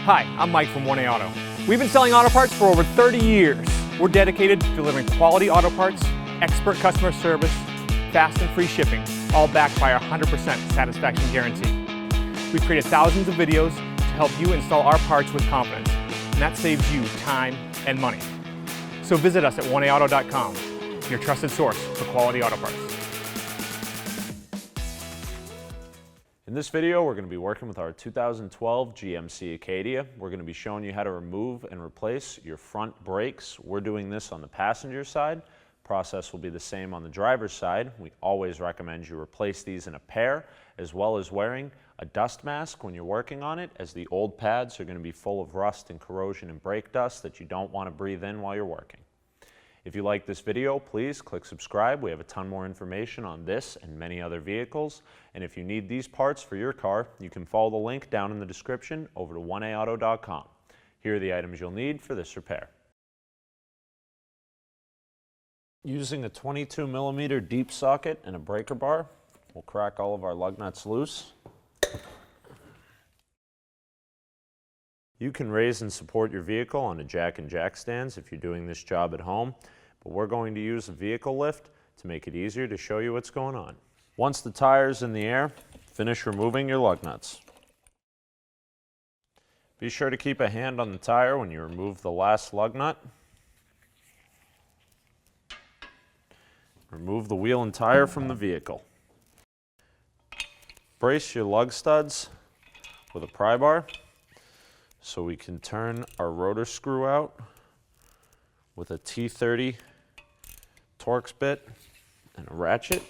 Hi, I'm Mike from 1A Auto. We've been selling auto parts for over 30 years. We're dedicated to delivering quality auto parts, expert customer service, fast and free shipping, all backed by our 100% satisfaction guarantee. We've created thousands of videos to help you install our parts with confidence, and that saves you time and money. So visit us at 1aauto.com, your trusted source for quality auto parts. In this video, we're going to be working with our 2012 GMC Acadia. We're going to be showing you how to remove and replace your front brakes. We're doing this on the passenger side. Process will be the same on the driver's side. We always recommend you replace these in a pair, as well as wearing a dust mask when you're working on it, as the old pads are going to be full of rust and corrosion and brake dust that you don't want to breathe in while you're working. If you like this video, please click subscribe. We have a ton more information on this and many other vehicles. And if you need these parts for your car, you can follow the link down in the description over to 1aauto.com. Here are the items you'll need for this repair. Using a 22mm deep socket and a breaker bar, we'll crack all of our lug nuts loose. You can raise and support your vehicle on a jack and jack stands if you're doing this job at home, but we're going to use a vehicle lift to make it easier to show you what's going on. Once the tire's in the air, finish removing your lug nuts. Be sure to keep a hand on the tire when you remove the last lug nut. Remove the wheel and tire from the vehicle. Brace your lug studs with a pry bar so we can turn our rotor screw out with a T30 Torx bit and a ratchet.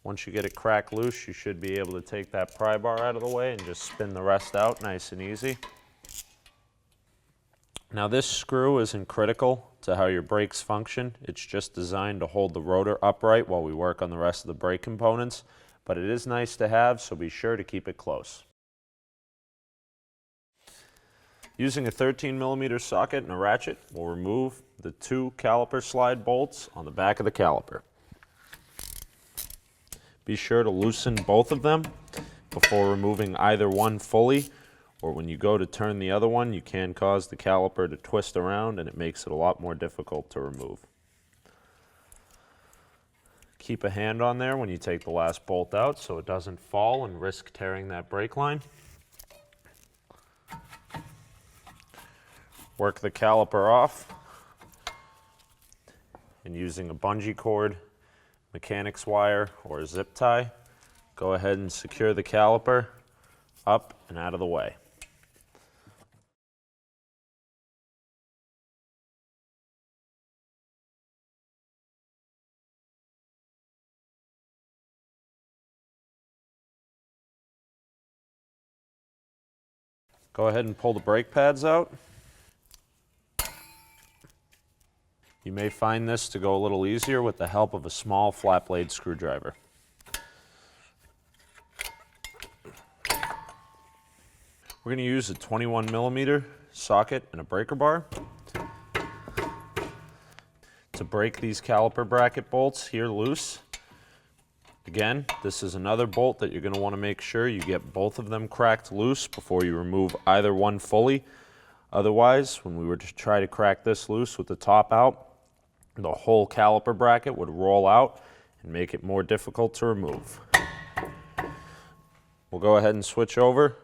Once you get it cracked loose, you should be able to take that pry bar out of the way and just spin the rest out nice and easy. Now this screw isn't critical to how your brakes function. It's just designed to hold the rotor upright while we work on the rest of the brake components. But it is nice to have, so be sure to keep it close. Using a 13mm socket and a ratchet, we'll remove the two caliper slide bolts on the back of the caliper. Be sure to loosen both of them before removing either one fully, or when you go to turn the other one, you can cause the caliper to twist around and it makes it a lot more difficult to remove. Keep a hand on there when you take the last bolt out so it doesn't fall and risk tearing that brake line. Work the caliper off, and using a bungee cord, mechanics wire, or a zip tie, go ahead and secure the caliper up and out of the way. Go ahead and pull the brake pads out. You may find this to go a little easier with the help of a small flat blade screwdriver. We're going to use a 21mm socket and a breaker bar to break these caliper bracket bolts here loose. Again, this is another bolt that you're going to want to make sure you get both of them cracked loose before you remove either one fully. Otherwise, when we were to try to crack this loose with the top out, the whole caliper bracket would roll out and make it more difficult to remove. We'll go ahead and switch over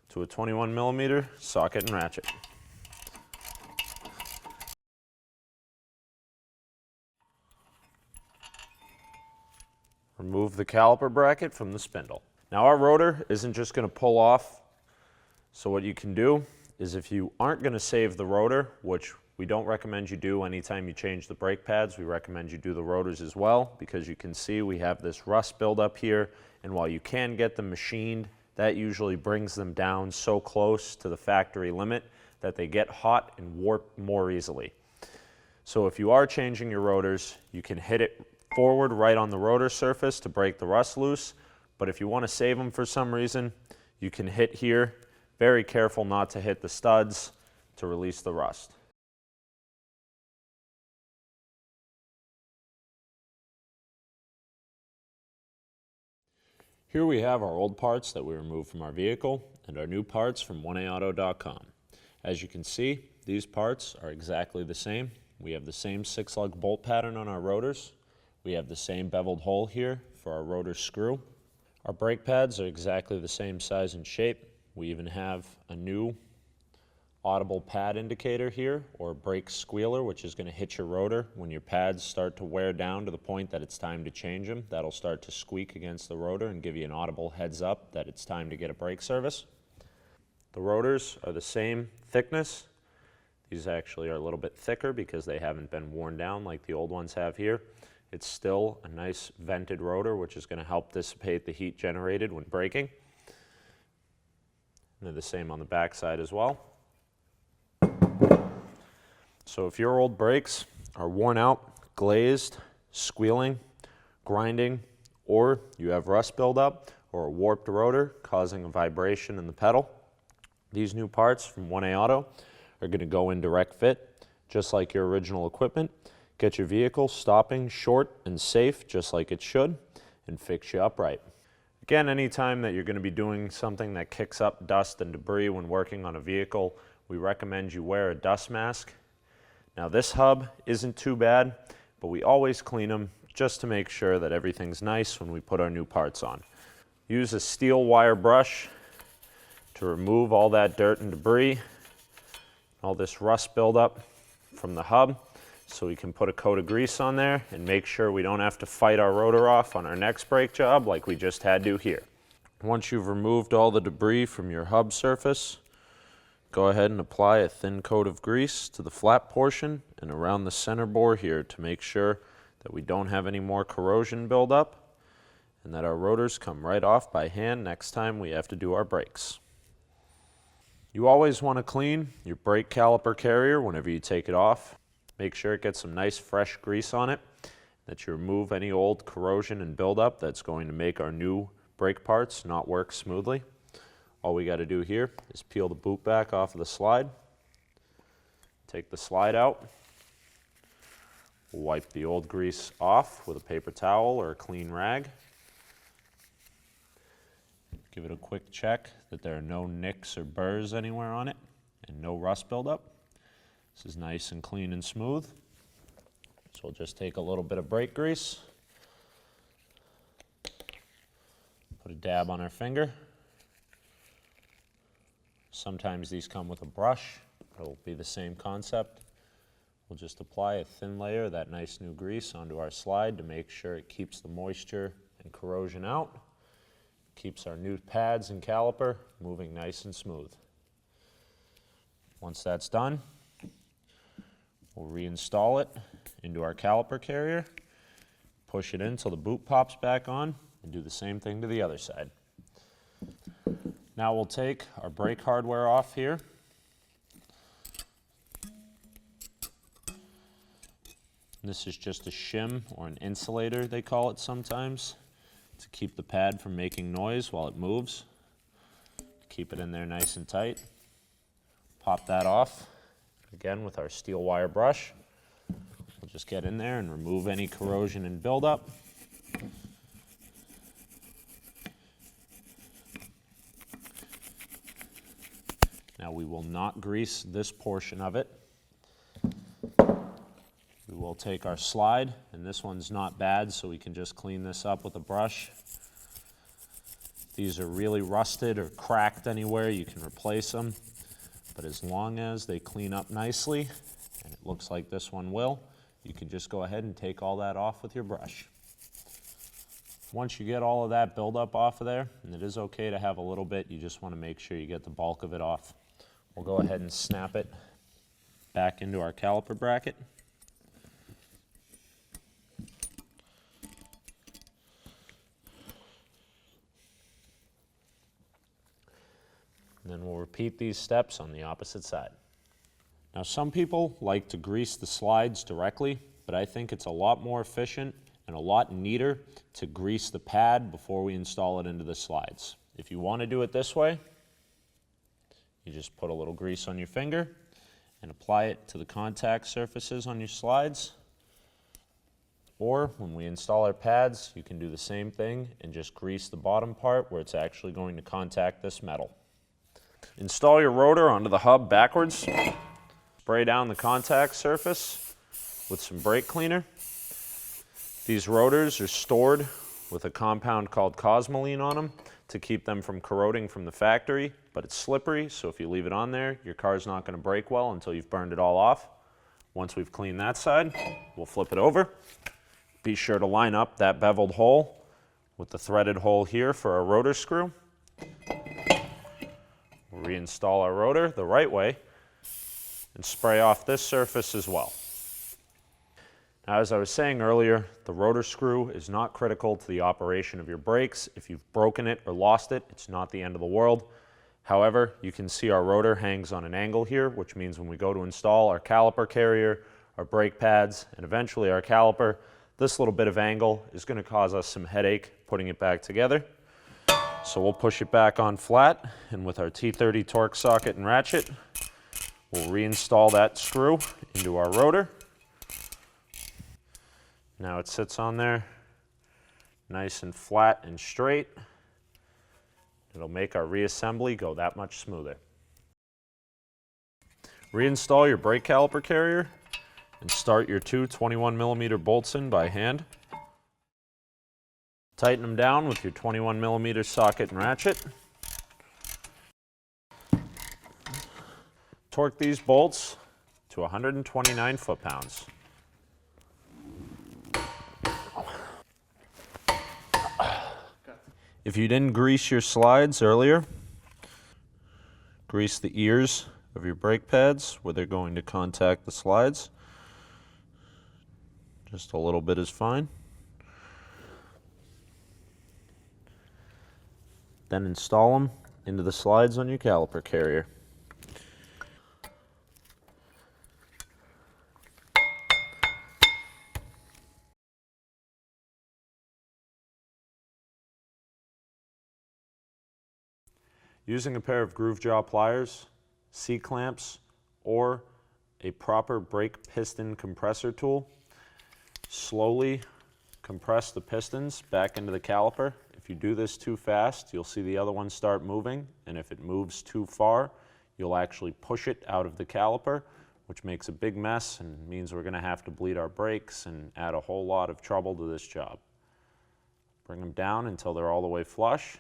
to a 21mm socket and ratchet. Remove the caliper bracket from the spindle. Now our rotor isn't just going to pull off, so what you can do is if you aren't going to save the rotor, which we don't recommend you do anytime you change the brake pads, we recommend you do the rotors as well, because you can see we have this rust buildup here, and while you can get them machined, that usually brings them down so close to the factory limit that they get hot and warp more easily. So if you are changing your rotors, you can hit it forward right on the rotor surface to break the rust loose, but if you want to save them for some reason, you can hit here. Very careful not to hit the studs to release the rust. Here we have our old parts that we removed from our vehicle and our new parts from 1AAuto.com. As you can see, these parts are exactly the same. We have the same 6-lug bolt pattern on our rotors. We have the same beveled hole here for our rotor screw. Our brake pads are exactly the same size and shape. We even have a new audible pad indicator here, or brake squealer, which is going to hit your rotor when your pads start to wear down to the point that it's time to change them. That'll start to squeak against the rotor and give you an audible heads up that it's time to get a brake service. The rotors are the same thickness. These actually are a little bit thicker because they haven't been worn down like the old ones have here. It's still a nice vented rotor, which is going to help dissipate the heat generated when braking. And they're the same on the back side as well. So if your old brakes are worn out, glazed, squealing, grinding, or you have rust buildup or a warped rotor causing a vibration in the pedal, these new parts from 1A Auto are going to go in direct fit, just like your original equipment, get your vehicle stopping short and safe just like it should, and fix you upright. Again, anytime that you're going to be doing something that kicks up dust and debris when working on a vehicle, we recommend you wear a dust mask. Now this hub isn't too bad, but we always clean them just to make sure that everything's nice when we put our new parts on. Use a steel wire brush to remove all that dirt and debris, all this rust buildup from the hub, so we can put a coat of grease on there and make sure we don't have to fight our rotor off on our next brake job like we just had to here. Once you've removed all the debris from your hub surface, go ahead and apply a thin coat of grease to the flat portion and around the center bore here to make sure that we don't have any more corrosion buildup and that our rotors come right off by hand next time we have to do our brakes. You always want to clean your brake caliper carrier whenever you take it off. Make sure it gets some nice fresh grease on it, that you remove any old corrosion and buildup that's going to make our new brake parts not work smoothly. All we got to do here is peel the boot back off of the slide, take the slide out, we'll wipe the old grease off with a paper towel or a clean rag. Give it a quick check that there are no nicks or burrs anywhere on it and no rust buildup. This is nice and clean and smooth. So we'll just take a little bit of brake grease, put a dab on our finger. Sometimes these come with a brush. It'll be the same concept. We'll just apply a thin layer of that nice new grease onto our slide to make sure it keeps the moisture and corrosion out. Keeps our new pads and caliper moving nice and smooth. Once that's done, we'll reinstall it into our caliper carrier, push it in until the boot pops back on, and do the same thing to the other side. Now we'll take our brake hardware off here. This is just a shim or an insulator, they call it sometimes, to keep the pad from making noise while it moves. Keep it in there nice and tight. Pop that off, again with our steel wire brush. We'll just get in there and remove any corrosion and buildup. Now we will not grease this portion of it. We will take our slide, and this one's not bad, so we can just clean this up with a brush. If these are really rusted or cracked anywhere, you can replace them. But as long as they clean up nicely, and it looks like this one will, you can just go ahead and take all that off with your brush. Once you get all of that buildup off of there, and it is okay to have a little bit, you just want to make sure you get the bulk of it off. We'll go ahead and snap it back into our caliper bracket. And then we'll repeat these steps on the opposite side. Now some people like to grease the slides directly, but I think it's a lot more efficient and a lot neater to grease the pad before we install it into the slides. If you want to do it this way, you just put a little grease on your finger and apply it to the contact surfaces on your slides. Or when we install our pads, you can do the same thing and just grease the bottom part where it's actually going to contact this metal. Install your rotor onto the hub backwards. Spray down the contact surface with some brake cleaner. These rotors are stored with a compound called cosmoline on them to keep them from corroding from the factory, but it's slippery, so if you leave it on there, your car's not going to brake well until you've burned it all off. Once we've cleaned that side, we'll flip it over. Be sure to line up that beveled hole with the threaded hole here for our rotor screw. We'll reinstall our rotor the right way and spray off this surface as well. Now, as I was saying earlier, the rotor screw is not critical to the operation of your brakes. If you've broken it or lost it, it's not the end of the world. However, you can see our rotor hangs on an angle here, which means when we go to install our caliper carrier, our brake pads, and eventually our caliper, this little bit of angle is going to cause us some headache putting it back together. So we'll push it back on flat, and with our T30 torque socket and ratchet, we'll reinstall that screw into our rotor. Now it sits on there nice and flat and straight. It'll make our reassembly go that much smoother. Reinstall your brake caliper carrier and start your two 21mm bolts in by hand. Tighten them down with your 21mm socket and ratchet. Torque these bolts to 129 foot-pounds. If you didn't grease your slides earlier, grease the ears of your brake pads where they're going to contact the slides. Just a little bit is fine. Then install them into the slides on your caliper carrier. Using a pair of groove jaw pliers, C-clamps, or a proper brake piston compressor tool, slowly compress the pistons back into the caliper. If you do this too fast, you'll see the other one start moving, and if it moves too far, you'll actually push it out of the caliper, which makes a big mess and means we're going to have to bleed our brakes and add a whole lot of trouble to this job. Bring them down until they're all the way flush.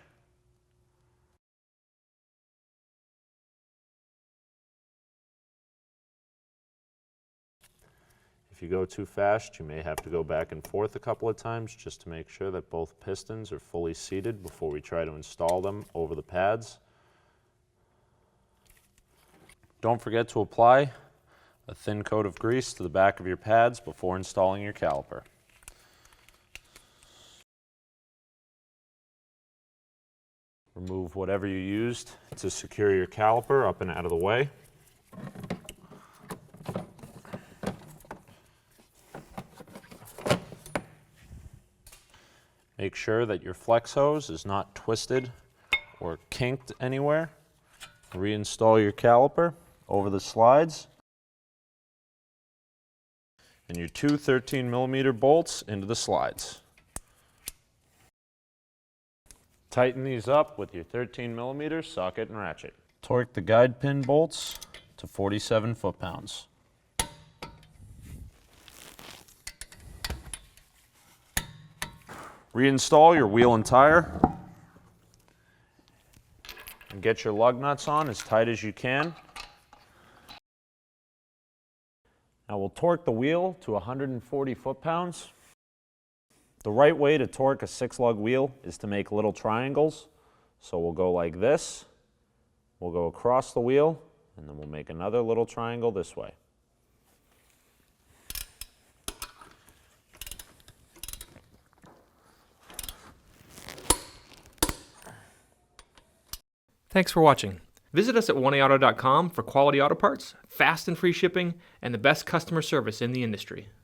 If you go too fast, you may have to go back and forth a couple of times just to make sure that both pistons are fully seated before we try to install them over the pads. Don't forget to apply a thin coat of grease to the back of your pads before installing your caliper. Remove whatever you used to secure your caliper up and out of the way. Make sure that your flex hose is not twisted or kinked anywhere. Reinstall your caliper over the slides. And your two 13mm bolts into the slides. Tighten these up with your 13mm socket and ratchet. Torque the guide pin bolts to 47 foot-pounds. Reinstall your wheel and tire and get your lug nuts on as tight as you can. Now we'll torque the wheel to 140 foot-pounds. The right way to torque a 6-lug wheel is to make little triangles. So we'll go like this, we'll go across the wheel, and then we'll make another little triangle this way. Thanks for watching. Visit us at oneauto.com for quality auto parts, fast and free shipping, and the best customer service in the industry.